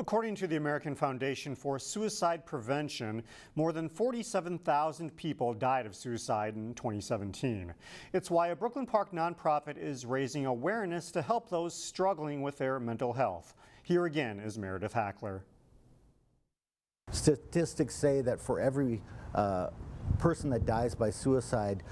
According to the American Foundation for Suicide Prevention, more than 47,000 people died of suicide in 2017. It's why a Brooklyn Park nonprofit is raising awareness to help those struggling with their mental health. Here again is Meredith Hackler. Statistics say that for every person that dies by suicide,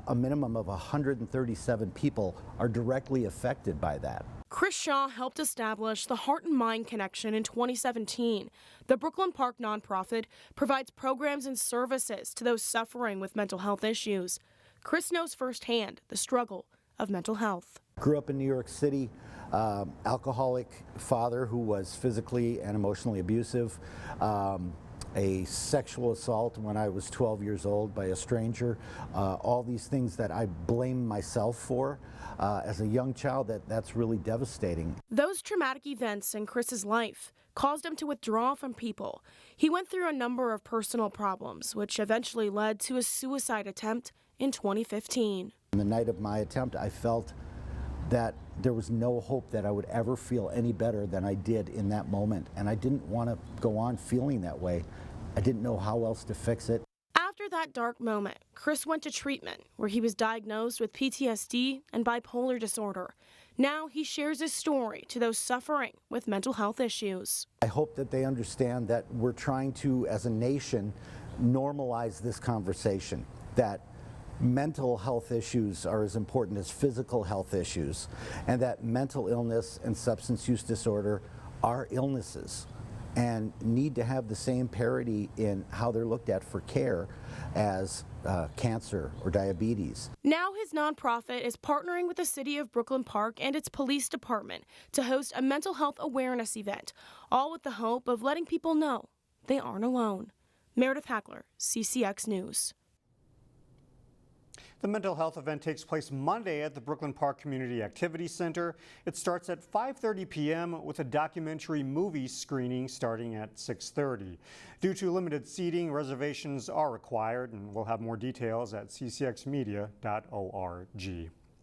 a minimum of 137 people are directly affected by that. Chris Shaw helped establish the Heart and Mind Connection in 2017. The Brooklyn Park nonprofit provides programs and services to those suffering with mental health issues. Chris knows firsthand the struggle of mental health. Grew up in New York City, alcoholic father who was physically and emotionally abusive, a sexual assault when I was 12 years old by a stranger, all these things that I blame myself for. As a young child, that's really devastating. Those traumatic events in Chris's life caused him to withdraw from people. He went through a number of personal problems, which eventually led to a suicide attempt in 2015. On the night of my attempt, I felt that there was no hope that I would ever feel any better than I did in that moment. And I didn't want to go on feeling that way. I didn't know how else to fix it. After that dark moment, Chris went to treatment where he was diagnosed with PTSD and bipolar disorder. Now he shares his story to those suffering with mental health issues. I hope that they understand that we're trying to, as a nation, normalize this conversation, that mental health issues are as important as physical health issues, and that mental illness and substance use disorder are illnesses and need to have the same parity in how they're looked at for care as cancer or diabetes. Now his nonprofit is partnering with the city of Brooklyn Park and its police department to host a mental health awareness event, all with the hope of letting people know they aren't alone. Meredith Hackler, CCX News. The mental health event takes place Monday at the Brooklyn Park Community Activity Center. It starts at 5:30 p.m. with a documentary movie screening starting at 6:30. Due to limited seating, reservations are required, and we'll have more details at ccxmedia.org.